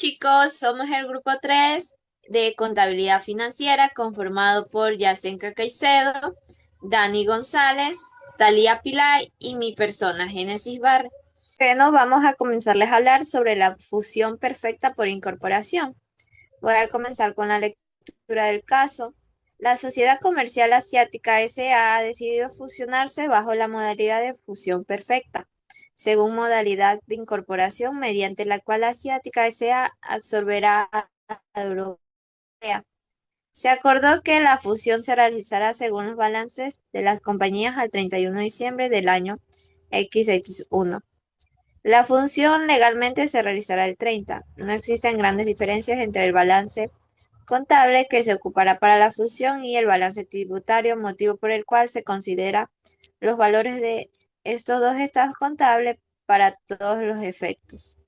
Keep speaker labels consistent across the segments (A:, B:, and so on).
A: chicos, somos el grupo 3 de Contabilidad Financiera conformado por Yacenka Caicedo, Dani González, Talía Pilay y mi persona, Génesis Barre. Bueno, vamos a comenzarles a hablar sobre la fusión perfecta por incorporación. Voy a comenzar con la lectura del caso. La Sociedad Comercial Asiática S.A. ha decidido fusionarse bajo la modalidad de fusión perfecta, según modalidad de incorporación mediante la cual Asiática S.A. absorberá a Europea. Se acordó que la fusión se realizará según los balances de las compañías al 31 de diciembre del año XX1. La función legalmente se realizará el 30. No existen grandes diferencias entre el balance contable que se ocupará para la fusión y el balance tributario, motivo por el cual se considera los valores de estos dos estados contables para todos los efectos.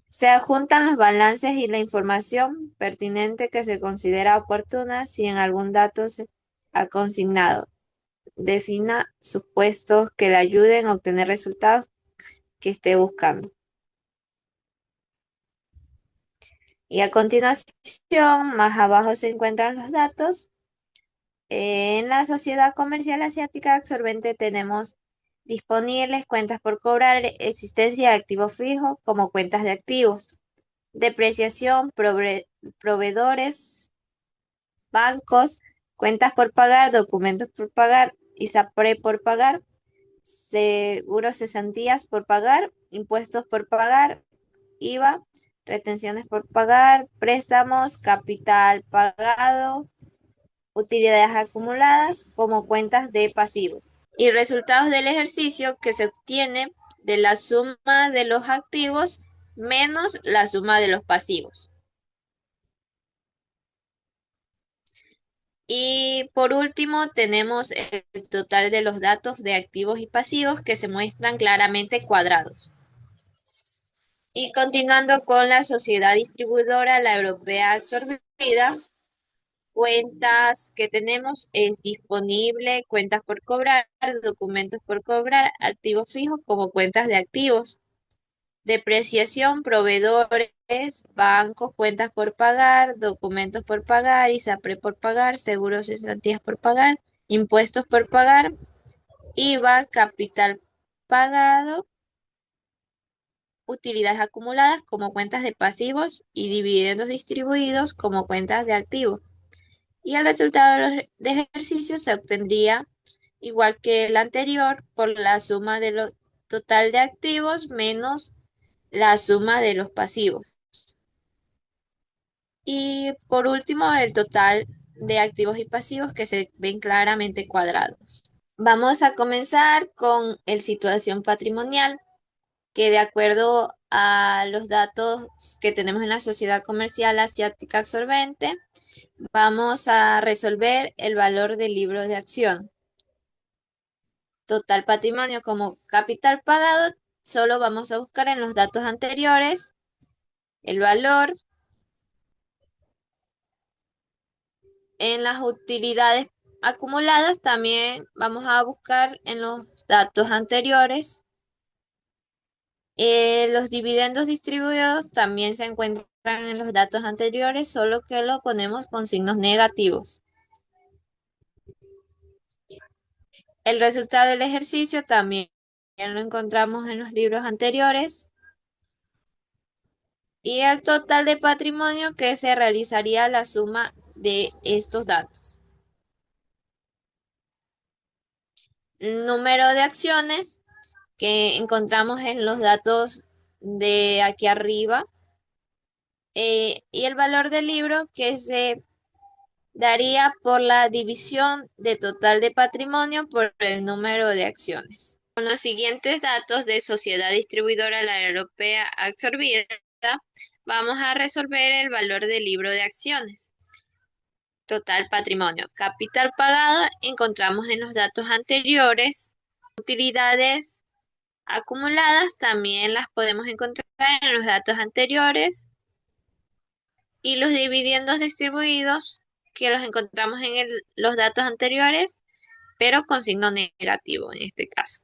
A: Se adjuntan los balances y la información pertinente que se considera oportuna si en algún dato se ha consignado. Defina supuestos que le ayuden a obtener resultados que esté buscando. Y a continuación, más abajo se encuentran los datos. En la Sociedad Comercial Asiática Absorbente tenemos disponibles cuentas por cobrar, existencia de activos fijos como cuentas de activos, depreciación, proveedores, bancos, cuentas por pagar, documentos por pagar, ISAPRE por pagar, seguros cesantías por pagar, impuestos por pagar, IVA, retenciones por pagar, préstamos, capital pagado, utilidades acumuladas como cuentas de pasivos y resultados del ejercicio que se obtiene de la suma de los activos menos la suma de los pasivos. Y por último tenemos el total de los datos de activos y pasivos que se muestran claramente cuadrados. Y continuando con la sociedad distribuidora, la europea absorbida, cuentas que tenemos es disponible, cuentas por cobrar, documentos por cobrar, activos fijos como cuentas de activos, depreciación, proveedores, bancos, cuentas por pagar, documentos por pagar, ISAPRE por pagar, seguros y cesantías por pagar, impuestos por pagar, IVA, capital pagado, utilidades acumuladas como cuentas de pasivos y dividendos distribuidos como cuentas de activos. Y el resultado de los ejercicios se obtendría igual que el anterior por la suma de lo total de activos menos la suma de los pasivos. Y por último, el total de activos y pasivos que se ven claramente cuadrados. Vamos a comenzar con el situación patrimonial, que de acuerdo a los datos que tenemos en la Sociedad Comercial Asiática Absorbente, vamos a resolver el valor del libro de acción. Total patrimonio como capital pagado, solo vamos a buscar en los datos anteriores el valor. En las utilidades acumuladas también vamos a buscar en los datos anteriores. Los dividendos distribuidos también se encuentran en los datos anteriores, solo que lo ponemos con signos negativos. El resultado del ejercicio también lo encontramos en los libros anteriores. Y el total de patrimonio que se realizaría la suma de estos datos. Número de acciones que encontramos en los datos de aquí arriba. Y el valor del libro que se daría por la división de total de patrimonio por el número de acciones. Con los siguientes datos de sociedad distribuidora la europea absorbida, vamos a resolver el valor del libro de acciones. Total patrimonio. Capital pagado encontramos en los datos anteriores. Utilidades acumuladas también las podemos encontrar en los datos anteriores. Y los dividendos distribuidos que los encontramos en los datos anteriores, pero con signo negativo en este caso.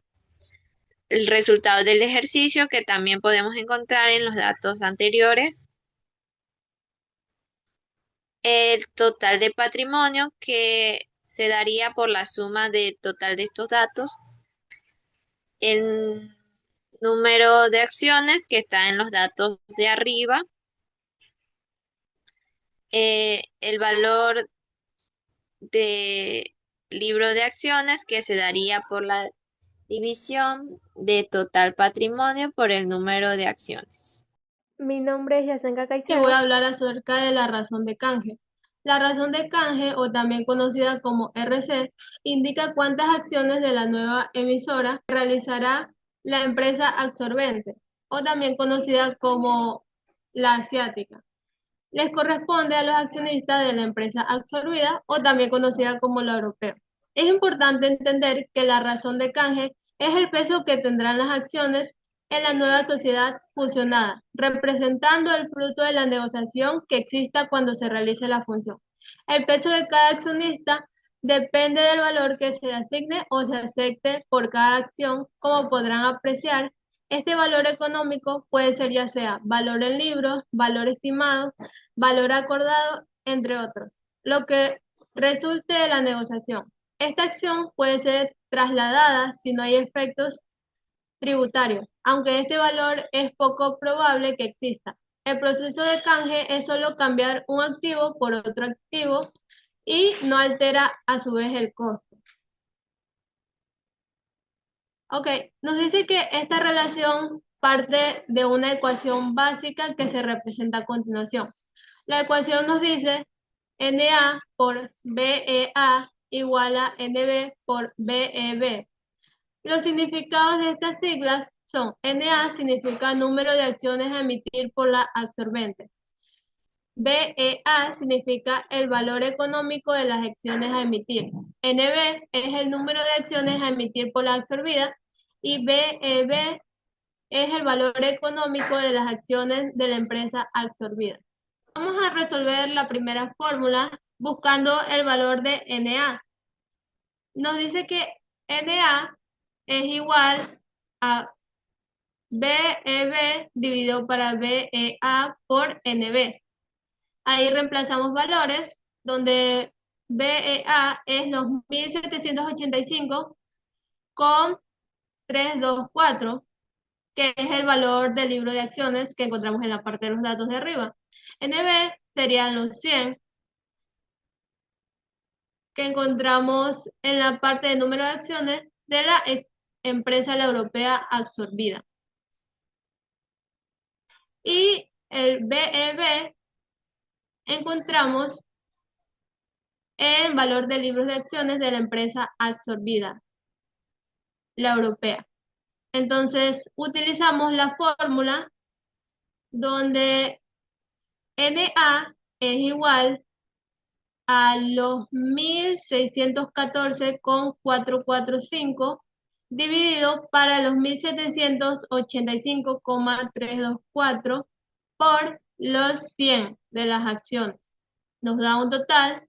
A: El resultado del ejercicio que también podemos encontrar en los datos anteriores. el total de patrimonio que se daría por la suma del total de estos datos, el número de acciones que está en los datos de arriba, el valor de libro de acciones que se daría por la división de total patrimonio por el número de acciones.
B: Mi nombre es Yacenka
C: Y
B: Caicedo.
C: voy a hablar acerca de la razón de canje. La razón de canje, o también conocida como RC, indica cuántas acciones de la nueva emisora realizará la empresa absorbente, o también conocida como la asiática. Les corresponde a los accionistas de la empresa absorbida, o también conocida como la europea. Es importante entender que la razón de canje es el peso que tendrán las acciones en la nueva sociedad fusionada, representando el fruto de la negociación que exista cuando se realice la función. El peso de cada accionista depende del valor que se asigne o se acepte por cada acción. Como podrán apreciar, este valor económico puede ser ya sea valor en libros, valor estimado, valor acordado, entre otros, lo que resulte de la negociación. Esta acción puede ser trasladada si no hay efectos tributarios, aunque este valor es poco probable que exista. El proceso de canje es solo cambiar un activo por otro activo y no altera a su vez el costo. Ok, nos dice que esta relación parte de una ecuación básica que se representa a continuación. La ecuación nos dice NA por BEA igual a NB por BEB. Los significados de estas siglas son: NA significa número de acciones a emitir por la absorbente. BEA significa el valor económico de las acciones a emitir. NB es el número de acciones a emitir por la absorbida. Y BEB es el valor económico de las acciones de la empresa absorbida. Vamos a resolver la primera fórmula buscando el valor de NA. Nos dice que NA es igual a BEB dividido para BEA por NB. Ahí reemplazamos valores, donde BEA es los 1785 con 324, que es el valor del libro de acciones que encontramos en la parte de los datos de arriba. NB serían los 100, que encontramos en la parte de número de acciones de la empresa la europea absorbida. Y el BEB encontramos en valor de libros de acciones de la empresa absorbida, la europea. Entonces, utilizamos la fórmula donde NA es igual a los 1614,445 dividido para los 1785,324 por los 100 de las acciones. Nos da un total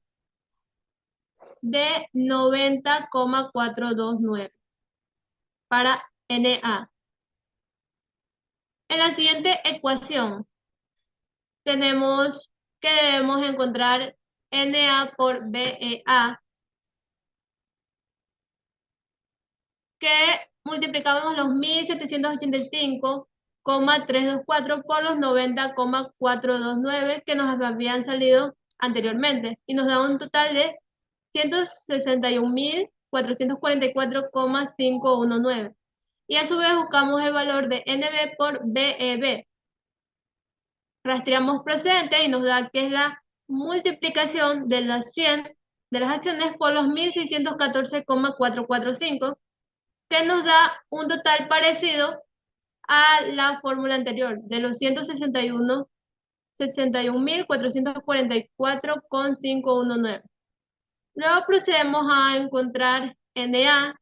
C: de 90,429 para NA. En la siguiente ecuación tenemos que debemos encontrar NA por BEA, que multiplicamos los 1785,324 por los 90,429 que nos habían salido anteriormente y nos da un total de 161.444,519. Y a su vez buscamos el valor de NB por BEB. Rastreamos procedente y nos da que es la multiplicación de las 100 de las acciones por los 1614,445, que nos da un total parecido a la fórmula anterior, de los 161.444,519. Luego procedemos a encontrar NA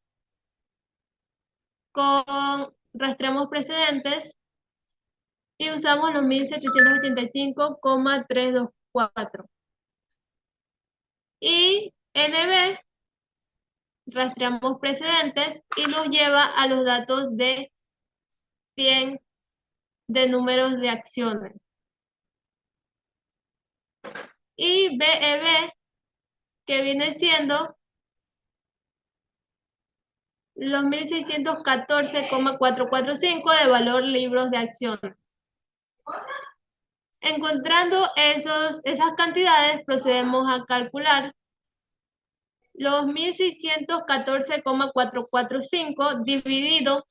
C: rastreamos precedentes y usamos los 1785,324. Y NB rastreamos precedentes y nos lleva a los datos de 100 de números de acciones. y BEB, que viene siendo los 1.614,445 de valor libros de acciones. Encontrando esas cantidades, procedemos a calcular los 1.614,445 dividido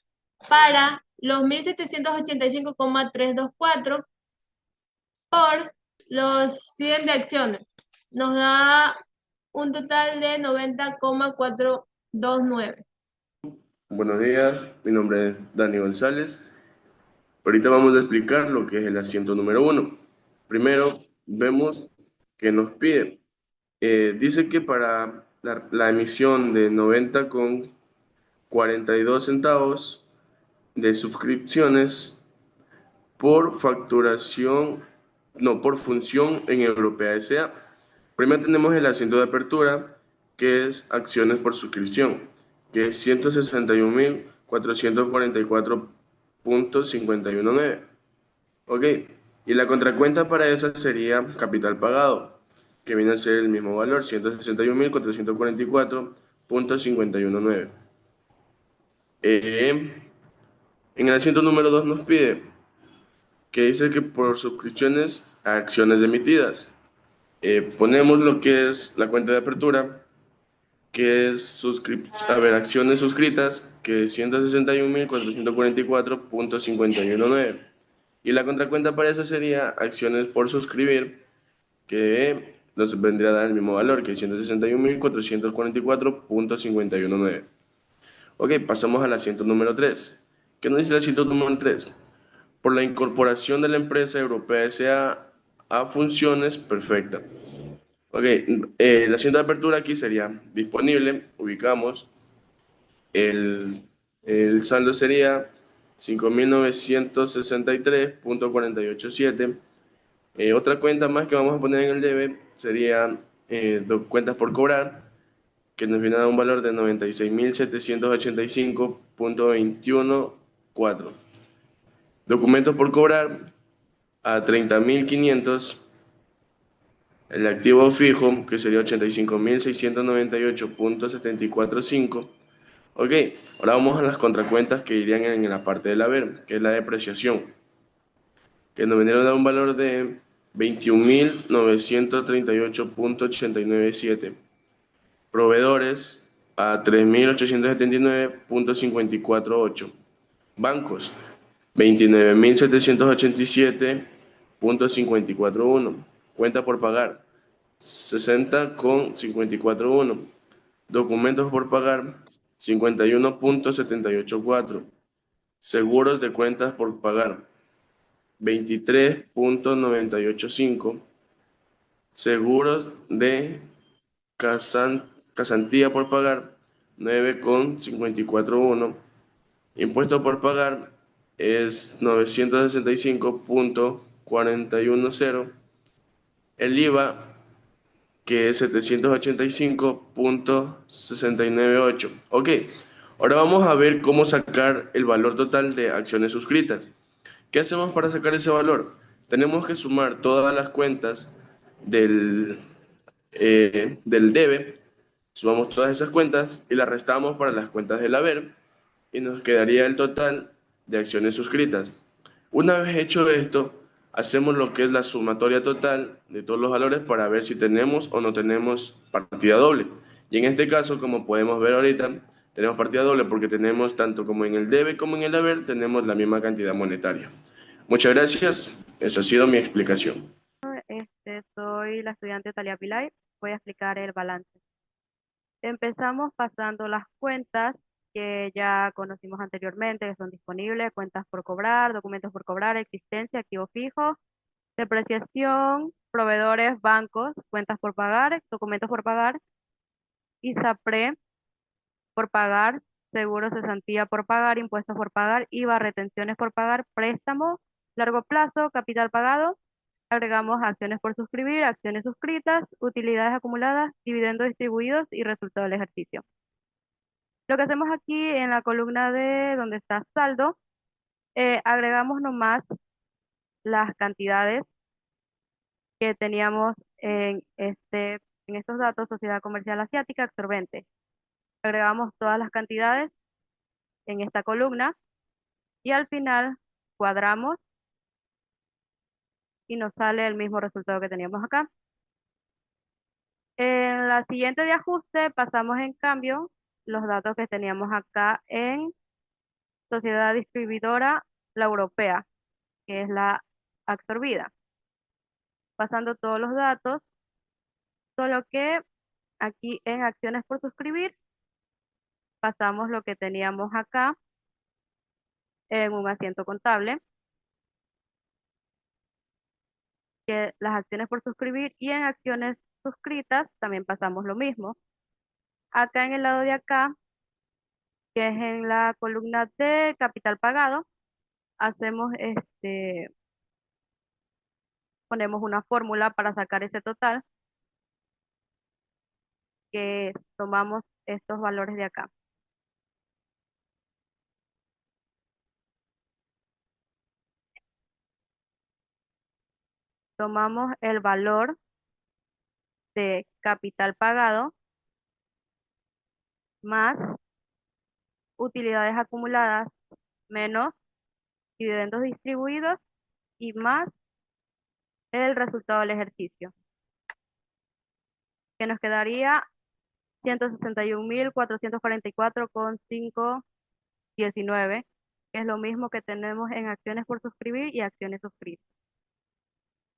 C: para los 1.785,324 por los 100 de acciones. Nos da un total de 90,429.
D: Buenos días, mi nombre es Dani González. Ahorita vamos a explicar lo que es el asiento número 1. Primero, vemos que nos pide. Dice que para la emisión de 90,42 centavos de suscripciones por facturación, no, por función en Europea S.A. Primero tenemos el asiento de apertura, que es acciones por suscripción, que es 161.444.519. Ok, y la contracuenta para esa sería capital pagado, que viene a ser el mismo valor, 161.444.519. En el asiento número 2 nos pide que dice que por suscripciones a acciones emitidas. Ponemos lo que es la cuenta de apertura, que es acciones suscritas, que es 161.444.519. Y la contracuenta para eso sería acciones por suscribir, que nos vendría a dar el mismo valor, que es 161.444.519. Ok, pasamos al asiento número 3. ¿Qué nos dice el asiento número 3? Por la incorporación de la empresa Europea S.A. a funciones perfecta. Ok, el asiento de apertura aquí sería disponible, ubicamos, el saldo sería 5.963.487. Otra cuenta más que vamos a poner en el debe sería dos cuentas por cobrar, que nos viene a dar un valor de 96.785.214. Documentos por cobrar a 30.500. El activo fijo, que sería 85.698.745. Ok, ahora vamos a las contracuentas que irían en la parte del haber, que es la depreciación, que nos vinieron a dar un valor de 21.938.897. Proveedores a 3.879.548. Bancos, 29.787.541. Cuenta por pagar, 60,541. Documentos por pagar, 51.784. Seguros de cuentas por pagar, 23.985. Seguros de casantía por pagar, 9,541. Impuesto por pagar es 965.410. El IVA, que es 785.698. Ok, ahora vamos a ver cómo sacar el valor total de acciones suscritas. ¿Qué hacemos para sacar ese valor? Tenemos que sumar todas las cuentas del debe, sumamos todas esas cuentas y las restamos para las cuentas del haber y nos quedaría el total de acciones suscritas. Una vez hecho esto, hacemos lo que es la sumatoria total de todos los valores para ver si tenemos o no tenemos partida doble. Y en este caso, como podemos ver ahorita, tenemos partida doble porque tenemos tanto como en el debe como en el haber, tenemos la misma cantidad monetaria. Muchas gracias, esa ha sido mi explicación.
B: Soy la estudiante Talia Pilay. Voy a explicar el balance. Empezamos pasando las cuentas que ya conocimos anteriormente, que son disponibles: cuentas por cobrar, documentos por cobrar, existencia, activo fijo, depreciación, proveedores, bancos, cuentas por pagar, documentos por pagar, ISAPRE por pagar, seguros de cesantía por pagar, impuestos por pagar, IVA, retenciones por pagar, préstamo, largo plazo, capital pagado. Agregamos acciones por suscribir, acciones suscritas, utilidades acumuladas, dividendos distribuidos y resultado del ejercicio. Lo que hacemos aquí en la columna de donde está saldo, agregamos nomás las cantidades que teníamos en estos datos, Sociedad Comercial Asiática absorbente. Agregamos todas las cantidades en esta columna y al final cuadramos y nos sale el mismo resultado que teníamos acá. En la siguiente de ajuste pasamos en cambio los datos que teníamos acá en Sociedad Distribuidora, la europea, que es la absorbida. Pasando todos los datos, solo que aquí en acciones por suscribir pasamos lo que teníamos acá en un asiento contable, que las acciones por suscribir, y en acciones suscritas también pasamos lo mismo. Acá en el lado de acá, que es en la columna de capital pagado, hacemos ponemos una fórmula para sacar ese total, que tomamos estos valores de acá. Tomamos el valor de capital pagado más utilidades acumuladas menos dividendos distribuidos y más el resultado del ejercicio, que nos quedaría 161.444,519, que es lo mismo que tenemos en acciones por suscribir y acciones suscritas.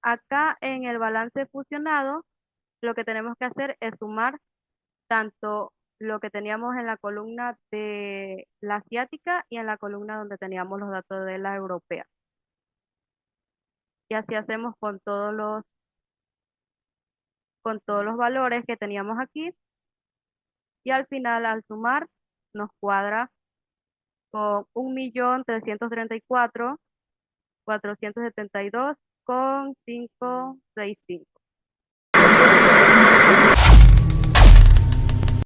B: Acá en el balance fusionado, lo que tenemos que hacer es sumar tanto lo que teníamos en la columna de la asiática y en la columna donde teníamos los datos de la europea. Y así hacemos con todos los valores que teníamos aquí. Y al final, al sumar, nos cuadra con 1.334.472,565.